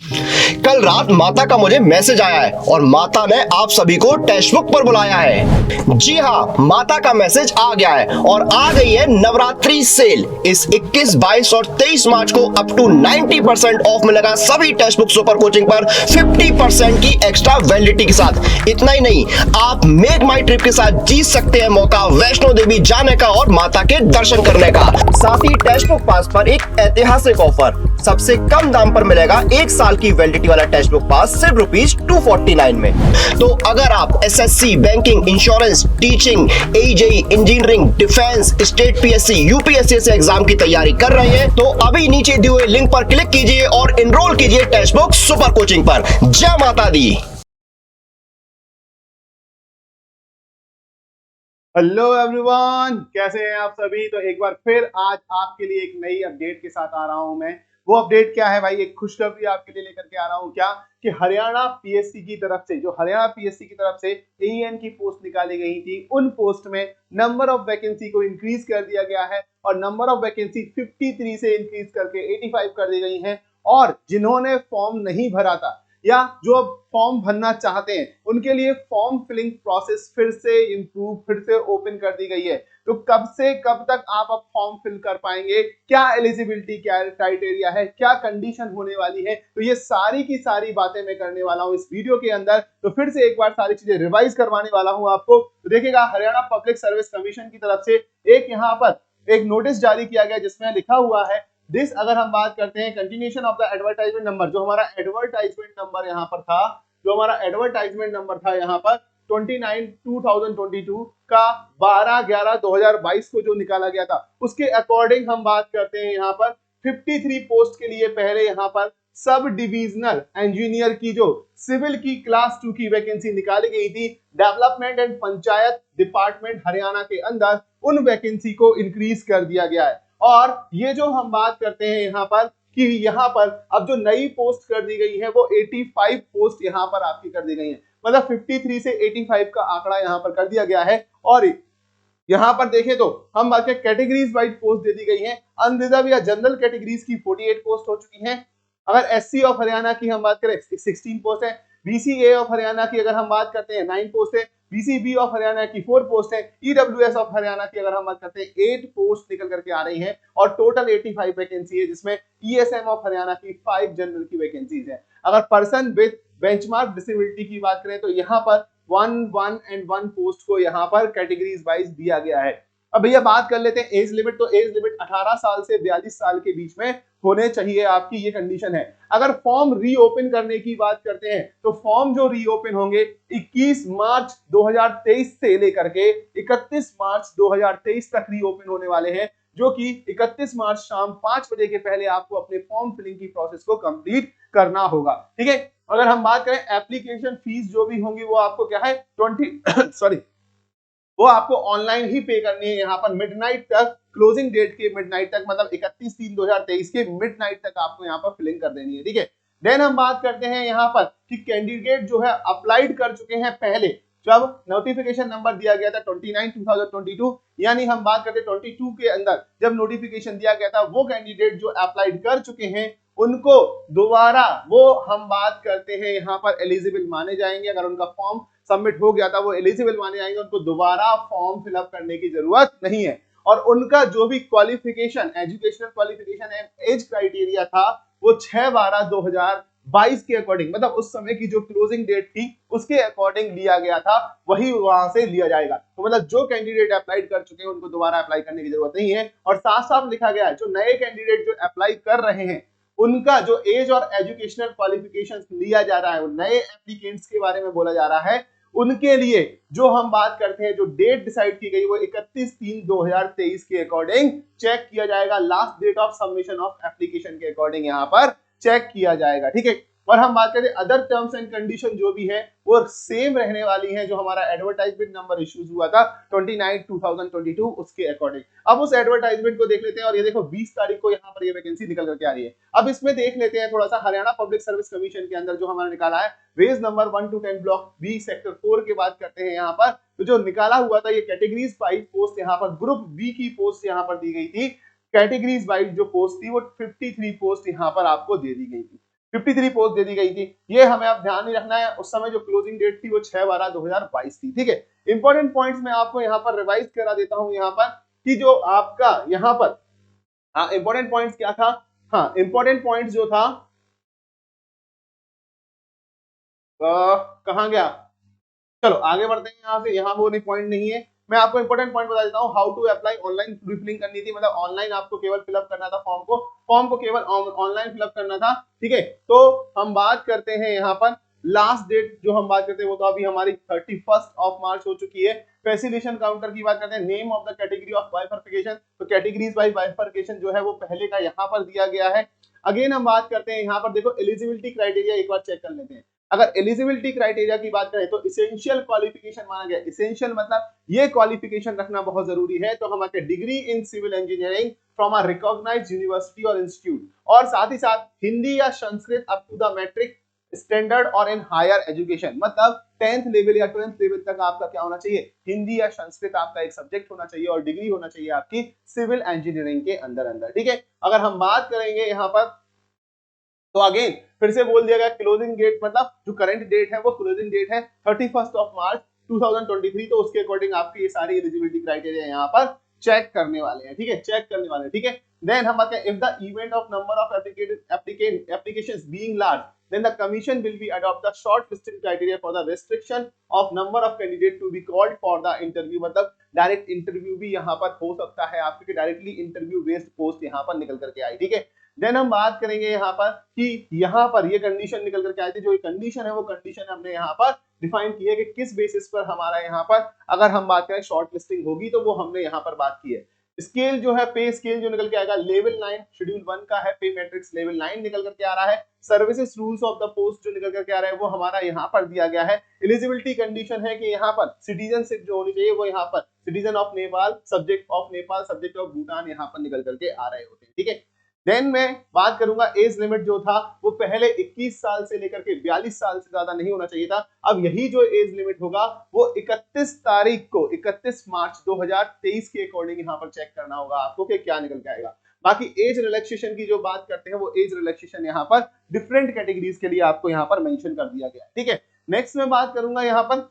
कल रात माता का मुझे मैसेज आया है और माता ने आप सभी को टेक्स्ट बुक पर बुलाया है। जी हाँ, माता का मैसेज आ गया है और आ गई है नवरात्रि सेल। इस 21, 22 और 23 मार्च को अप टू 90% ऑफ मिलेगा सभी टेक्स्ट बुक सुपर कोचिंग पर 50% की एक्स्ट्रा वैलिडिटी के साथ। इतना ही नहीं, आप मेक माई ट्रिप के साथ जीत सकते हैं मौका वैष्णो देवी जाने का और माता के दर्शन करने का। साथ ही टेक्स्ट बुक पास पर एक ऐतिहासिक ऑफर, सबसे कम दाम पर मिलेगा 1 साल की वैलिडिटी वाला टेक्स्ट बुक पास सिर्फ ₹249 में। तो अगर आप SSC, banking, insurance, teaching, AJE, engineering, defence, state PSC, UPSC से एग्जाम की तैयारी कर रहे हैं तो अभी नीचे दिए हुए लिंक पर क्लिक कीजिए और एनरोल कीजिए टेक्स्ट बुक सुपर कोचिंग पर। जय माता दी। हेलो एवरीवन, कैसे हैं आप सभी। तो एक बार फिर आज आपके लिए एक नई अपडेट के साथ आ रहा हूं मैं। वो अपडेट क्या है भाई, एक खुशखबरी आपके लिए लेकर के आ रहा हूं। क्या कि हरियाणा पीएससी की तरफ से, जो हरियाणा पीएससी की तरफ से एईएन की पोस्ट निकाली गई थी, उन पोस्ट में नंबर ऑफ वैकेंसी को इंक्रीज कर दिया गया है और नंबर ऑफ वैकेंसी 53 से इंक्रीज करके 85 कर दी गई है। और जिन्होंने फॉर्म नहीं भरा था या जो अब फॉर्म भरना चाहते हैं उनके लिए फॉर्म फिलिंग प्रोसेस फिर से इंप्रूव, फिर से ओपन कर दी गई है। तो कब से कब तक आप अब फॉर्म फिल कर पाएंगे, क्या एलिजिबिलिटी, क्या क्राइटेरिया है, क्या कंडीशन होने वाली है, तो ये सारी की सारी बातें मैं करने वाला हूं इस वीडियो के अंदर। तो फिर से एक बार सारी चीजें रिवाइज करवाने वाला हूं आपको। तो देखिएगा, हरियाणा पब्लिक सर्विस कमीशन की तरफ से एक यहाँ पर एक नोटिस जारी किया गया जिसमें लिखा हुआ है दिस। अगर हम बात करते हैं continuation of the advertisement number, जो हमारा एडवर्टाइजमेंट नंबर यहाँ पर था, जो हमारा एडवर्टाइजमेंट नंबर था यहाँ पर 29/2022 का 12/11/2022 को जो निकाला गया था, उसके अकॉर्डिंग हम बात करते हैं यहाँ पर 53 पोस्ट के लिए पहले यहाँ पर सब डिविजनल इंजीनियर की जो सिविल की क्लास 2 की वैकेंसी निकाली गई थी, development and panchayat department Haryana के अंदर उन वैकेंसी को इंक्रीज कर दिया गया है। और ये जो हम बात करते हैं यहाँ पर कि यहाँ पर अब जो नई पोस्ट कर दी गई है वो 85 पोस्ट यहाँ पर आपकी कर दी गई है, मतलब 53 से 85 का आंकड़ा यहाँ पर कर दिया गया है। और यहाँ पर देखें तो हम बात करें कैटेगरीज वाइज पोस्ट दे दी गई है। अनरिजर्व या जनरल कैटेगरीज की 48 पोस्ट हो चुकी हैं। अगर एससी ऑफ हरियाणा की हम बात करें 16 पोस्ट है। बीसीए ऑफ हरियाणा की अगर हम बात करते हैं 9 पोस्ट है। बीसीबी ऑफ हरियाणा की 4 पोस्ट है। ईडब्ल्यूएस ऑफ हरियाणा की अगर हम बात करते हैं 8 पोस्ट निकल करके आ रही हैं और टोटल 85 वैकेंसी है, जिसमें ईएसएम ऑफ हरियाणा की 5 जनरल की वैकेंसीज है। अगर पर्सन विद बेंचमार्क डिसेबिलिटी की बात करें तो यहाँ पर 1 पोस्ट को यहाँ पर कैटेगरीज वाइज दिया गया है। अब भैया बात कर लेते हैं एज लिमिट। तो एज लिमिट 18 साल से 42 साल के बीच में होने चाहिए आपकी, ये कंडीशन है। अगर फॉर्म रीओपन करने की बात करते हैं तो फॉर्म जो रीओपन होंगे 21 मार्च 2023 से लेकर के 31 मार्च 2023 तक रीओपन होने वाले हैं, जो कि 31 मार्च शाम 5 बजे के पहले आपको अपने फॉर्म फिलिंग की प्रोसेस को कंप्लीट करना होगा। ठीक है। अगर हम बात करें एप्लीकेशन फीस जो भी होंगी वो आपको क्या है 20 वो आपको ऑनलाइन ही पे करनी है। यहाँ पर मिडनाइट तक, क्लोजिंग डेट के मिडनाइट तक, मतलब 31/3/2023 के मिडनाइट तक आपको यहाँ पर फिलिंग कर देनी है। ठीक है। देन हम बात करते हैं यहाँ पर कि कैंडिडेट जो है अप्लाइड कर चुके हैं पहले, जब नोटिफिकेशन नंबर दिया गया था 29/2022, यानी हम बात करते हैं 22 के अंदर जब नोटिफिकेशन दिया गया था, वो कैंडिडेट जो अप्लाइड कर चुके हैं उनको दोबारा वो हम बात करते हैं यहाँ पर एलिजिबल माने जाएंगे। अगर उनका फॉर्म सबमिट हो गया था वो एलिजिबल माने जाएंगे, उनको दोबारा फॉर्म फिलअप करने की जरूरत नहीं है। और उनका जो भी qualification, educational qualification and age criteria था वो 6/12/2022 के अकॉर्डिंग, मतलब उस समय की जो क्लोजिंग डेट थी उसके अकॉर्डिंग लिया गया था, वही वहां से लिया जाएगा। तो मतलब जो कैंडिडेट अप्लाई कर चुके हैं उनको दोबारा अप्लाई करने की जरूरत नहीं है। और साथ साथ लिखा गया है जो नए कैंडिडेट जो अप्लाई कर रहे हैं उनका जो एज और एजुकेशनल क्वालिफिकेशंस लिया जा रहा है, वो नए एप्लीकेंट्स के बारे में बोला जा रहा है, उनके लिए जो हम बात करते हैं जो डेट डिसाइड की गई वो 31/3/2023 के अकॉर्डिंग चेक किया जाएगा। Last date of submission of application के अकॉर्डिंग यहाँ पर चेक किया जाएगा। ठीक है। और हम बात करें अदर टर्म्स एंड कंडीशन जो भी है वो सेम रहने वाली है, जो हमारा एडवर्टाइजमेंट नंबर इश्यूज हुआ था 29/2022 उसके अकॉर्डिंग। अब उस एडवर्टाइजमेंट को देख लेते हैं और ये देखो 20 तारीख को यहाँ पर ये वैकेंसी निकल करके आ रही है। अब इसमें देख लेते हैं थोड़ा सा हरियाणा पब्लिक सर्विस कमीशन के अंदर जो हमारा निकाला है वेज number 1 to 10 block B sector 4 की बात करते हैं यहाँ पर। तो जो निकाला हुआ था ये कैटेगरीज वाइज पोस्ट यहाँ पर ग्रुप बी की पोस्ट यहाँ पर दी गई थी। कैटेगरीज वाइज जो पोस्ट थी वो 53 पोस्ट यहाँ पर आपको दे दी गई थी। 53 पोस्ट दे दी गई थी। ये हमें अब ध्यान नहीं रखना है, उस समय जो क्लोजिंग डेट थी वो 6/12/2022 थी। ठीक है, इंपॉर्टेंट पॉइंट्स मैं आपको यहाँ पर रिवाइज करा देता हूँ यहाँ पर कि जो आपका यहाँ पर इंपॉर्टेंट पॉइंट्स क्या था। हाँ, इंपॉर्टेंट पॉइंट्स जो था कहाँ गया, चलो आगे बढ़ते हैं यहाँ से। यहाँ वो नहीं पॉइंट नहीं है, मैं आपको इंपॉर्टेंट पॉइंट बता देता हूँ। How to apply online refilling करनी थी, मतलब ऑनलाइन आपको केवल फिलअप करना था फॉर्म को केवल ऑनलाइन फिलअप करना था। ठीक है, तो हम बात करते हैं यहाँ पर लास्ट डेट जो हम बात करते हैं वो तो अभी हमारी 31 मार्च हो चुकी है। फैसिलिटेशन काउंटर की बात करते हैं, name of the category of bifurcation, तो कैटेगरीज वाइज बाइफरकेशन जो है वो पहले का यहाँ पर दिया गया है। अगेन हम बात करते हैं यहाँ पर, देखो एलिजिबिलिटी क्राइटेरिया एक बार चेक कर लेते हैं। अगर एलिजिबिलिटी क्राइटेरिया की बात करें तो इसेंशियल क्वालिफिकेशन माना गया। इसेंशियल मतलब ये क्वालिफिकेशन रखना बहुत जरूरी है, तो हमारे degree in civil engineering from a recognised university और इंस्टीट्यूट, और साथ ही साथ हिंदी या Sanskrit up to the matric standard और इन हायर एजुकेशन, मतलब 10th लेवल या 12th लेवल तक आपका क्या होना चाहिए, हिंदी या संस्कृत आपका एक सब्जेक्ट होना चाहिए, और डिग्री होना चाहिए आपकी सिविल इंजीनियरिंग के अंदर। ठीक है, अगर हम बात करेंगे यहाँ पर तो अगेन फिर से बोल दिया गया क्लोजिंग डेट, मतलब जो करंट डेट है वो क्लोजिंग डेट है 31 मार्च 2023, तो उसके अकॉर्डिंग आपकी ये सारी एलिजिबिलिटी क्राइटेरिया यहाँ पर चेक करने वाले हैं। ठीक है, चेक करने वाले हैं। ठीक है, देन हम आते हैं if the event of number of applications being large then the commission will be adopt the short listing criteria for the restriction of number of candidate to be called for the interview, मतलब direct interview भी यहाँ पर हो सकता है आपके, directly interview based post यहाँ पर निकल करके आई। ठीक है, देन हम बात करेंगे यहाँ पर कि यहाँ पर ये कंडीशन निकल करके आई थी, जो कंडीशन है वो कंडीशन हमने यहाँ पर डिफाइन की है कि किस बेसिस पर हमारा यहाँ पर अगर हम बात करें शॉर्ट लिस्टिंग होगी, तो वो हमने यहाँ पर बात की है। स्केल जो है, पे स्केल जो निकल के आएगा लेवल 9 शेड्यूल 1 का है, पे मैट्रिक्स लेवल 9 निकल करके आ रहा है। Services rules of the post जो निकल करके आ रहा है वो हमारा यहाँ पर दिया गया है। एलिजिबिलिटी कंडीशन है कि यहाँ पर सिटीजनशिप जो होनी चाहिए वो यहाँ पर citizen of Nepal, subject of Nepal, subject of Bhutan यहाँ पर निकल करके आ रहे होते हैं। ठीक है, देन मैं बात करूंगा एज लिमिट जो था वो पहले 21 साल से लेकर के 42 साल से ज्यादा नहीं होना चाहिए था। अब यही जो एज लिमिट होगा वो 31 मार्च 2023 के अकॉर्डिंग यहाँ पर चेक करना होगा आपको कि क्या निकल के आएगा। बाकी एज रिलैक्सेशन की जो बात करते हैं वो एज रिलैक्सेशन यहाँ पर डिफरेंट कैटेगरीज के लिए आपको यहाँ पर मेंशन कर दिया गया है। ठीक है, नेक्स्ट मैं बात करूंगा यहाँ पर,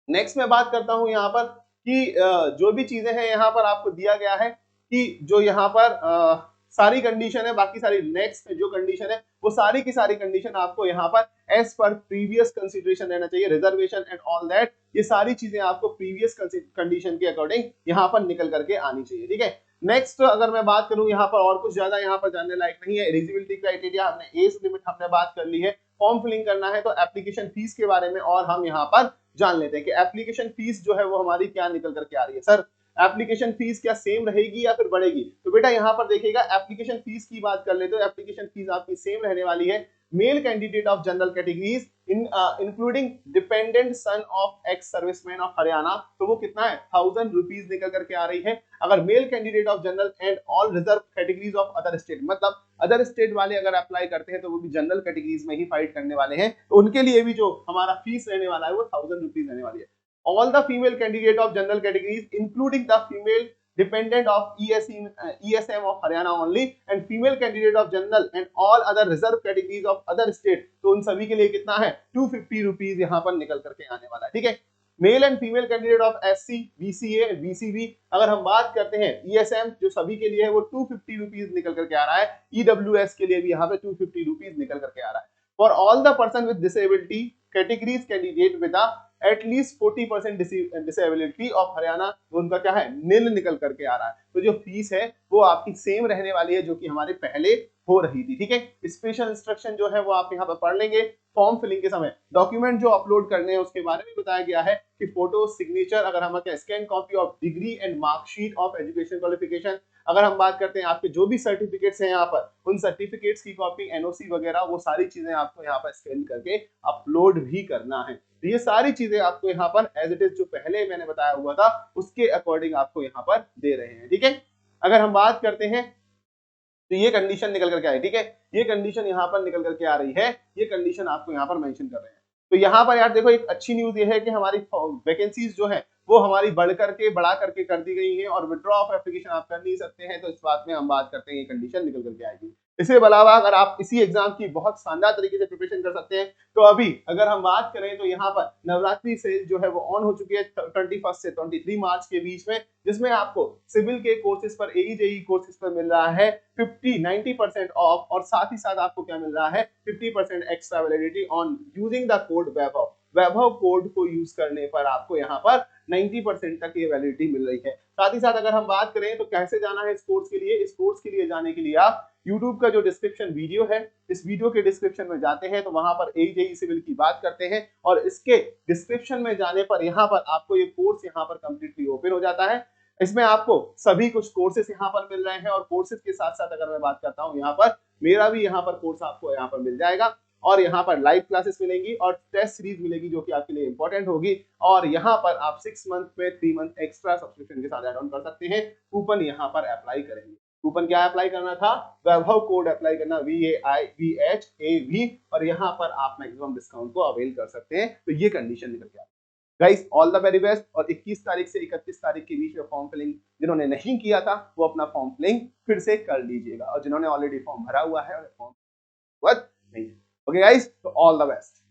नेक्स्ट मैं बात करता हूं यहाँ पर कि जो भी चीजें हैं यहाँ पर आपको दिया गया है कि जो यहाँ पर सारी कंडीशन है, बाकी सारी नेक्स्ट जो कंडीशन है वो सारी की सारी कंडीशन आपको यहाँ पर एज पर प्रीवियस कंसीडरेशन रहना चाहिए, रिजर्वेशन एंड ऑल दैट, ये सारी चीजें आपको प्रीवियस कंडीशन के अकॉर्डिंग यहाँ पर निकल करके आनी चाहिए। ठीक है, नेक्स्ट अगर मैं बात करूं यहाँ पर और कुछ ज्यादा यहाँ पर जानने लायक नहीं है। एलिजिबिलिटी क्राइटेरिया हमने, एज लिमिट हमने बात कर ली है। फॉर्म फिलिंग करना है तो एप्लीकेशन फीस के बारे में और हम यहाँ पर जान लेते हैं कि एप्लीकेशन फीस जो है वो हमारी क्या निकल करके आ रही है। सर एप्लीकेशन फीस क्या सेम रहेगी या फिर बढ़ेगी, तो बेटा यहाँ पर देखिएगा एप्लीकेशन फीस की बात कर ले तो एप्लीकेशन फीस आपकी सेम रहने वाली है। Male candidate of general categories including dependent son of ex serviceman of Haryana, तो वो कितना है 1000 रुपीज निकल करके आ रही है। अगर male candidate of general and all reserve categories of other state, मतलब अदर स्टेट वाले अगर अप्लाई करते हैं तो वो भी जनरल कैटेगरीज में ही फाइट करने वाले हैं, तो उनके लिए भी जो हमारा फीस रहने वाला है वो 1000 रुपीज रहने वाली है। All the female candidate of general categories, including the female dependent of ESM of Haryana only, and female candidate of general and all other reserve categories of other state, तो उन सभी के लिए कितना है 250 रुपीज यहाँ पर निकल करके आने वाला है। ठीक है, male and female candidate of SC, BCA, BCB अगर हम बात करते हैं ESM जो सभी के लिए है वो 250 रुपीज निकल करके आ रहा है। EWS के लिए भी यहाँ पे 250 रुपीज निकल करके आ रहा है। For all the person with disability categories candidate with at least 40% disability of Haryana, उनका क्या है नील निकल करके आ रहा है। तो जो फीस है वो आपकी सेम रहने वाली है जो कि हमारे पहले हो रही थी। ठीक है, स्पेशल इंस्ट्रक्शन जो है वो आप यहाँ पर पढ़ लेंगे। फॉर्म फिलिंग के समय डॉक्यूमेंट जो अपलोड करने हैं उसके बारे में बताया गया है कि फोटो, सिग्नेचर, अगर हम scan copy of degree and marksheet of education qualification, अगर हम बात करते हैं आपके जो भी सर्टिफिकेट्स हैं यहाँ पर उन सर्टिफिकेट्स की कॉपी, NOC वगैरह, वो सारी चीजें आपको यहाँ पर स्कैन करके अपलोड भी करना है। तो ये सारी चीजें आपको यहाँ पर एज इट इज जो पहले मैंने बताया हुआ था उसके अकॉर्डिंग आपको यहाँ पर दे रहे हैं। ठीक है, अगर हम बात करते हैं तो ये कंडीशन निकल करके आई। ठीक है, ये कंडीशन यहाँ पर निकल करके आ रही है, ये कंडीशन आपको यहाँ पर मेंशन कर रहे हैं। तो यहाँ पर यार देखो एक अच्छी न्यूज ये है कि हमारी वैकेंसीज जो है वो हमारी बढ़ा करके कर दी गई है और विड्रॉ ऑफ एप्लीकेशन आप कर नहीं सकते हैं, तो इस बात में हम बात करते हैं ये कंडीशन निकल करके आएगी। इसके अलावा अगर आप इसी एग्जाम की बहुत शानदार तरीके से प्रिपरेशन कर सकते हैं तो अभी अगर हम बात करें तो यहाँ पर नवरात्रि सेल जो है वो ऑन हो चुकी है 21 से 23 मार्च के बीच में, जिसमें आपको सिविल के कोर्सेज पर AE कोर्सेज पर मिल रहा है 90% ऑफ, और साथ ही साथ आपको क्या मिल रहा है 50% extra validity on using the code Vaibhav. Vaibhav code को यूज करने पर आपको यहाँ पर 90% तक ये वैलिडिटी मिल रही है। साथ ही साथ अगर हम बात करें तो कैसे जाना है इस कोर्स के लिए, इस कोर्स के लिए जाने के लिए आप YouTube का जो डिस्क्रिप्शन वीडियो है, इस वीडियो के डिस्क्रिप्शन में जाते हैं तो वहां पर AE सिविल की बात करते हैं और इसके डिस्क्रिप्शन में जाने पर यहाँ पर आपको ये कोर्स यहाँ पर कंप्लीटली ओपन हो जाता है। इसमें आपको सभी कुछ कोर्सेस यहाँ पर मिल रहे हैं और कोर्सेज के साथ साथ अगर मैं बात करता हूँ यहाँ पर मेरा भी यहाँ पर कोर्स आपको यहाँ पर मिल जाएगा और यहाँ पर लाइव क्लासेस मिलेंगी और टेस्ट सीरीज मिलेगी जो कि आपके लिए इंपॉर्टेंट होगी। और यहाँ पर आप 6 मंथ में 3 मंथ एक्स्ट्रा सब्सक्रिप्शन के साथ ऐड ऑन कर सकते हैं। कूपन यहाँ पर अप्लाई करेंगे। कूपन क्या अप्लाई करना था, वैभव कोड अप्लाई करना VAIVHAV, और यहाँ पर आप मैक्सिमम डिस्काउंट को अवेल कर सकते हैं। तो ये कंडीशन निकल के guys, all the very best. और 21 तारीख से 31 तारीख के बीच में फॉर्म फिलिंग जिन्होंने नहीं किया था वो अपना फॉर्म फिलिंग फिर से कर लीजिएगा, और जिन्होंने ऑलरेडी फॉर्म भरा हुआ है फॉर्म नहीं। ओके गाइस, तो ऑल द बेस्ट।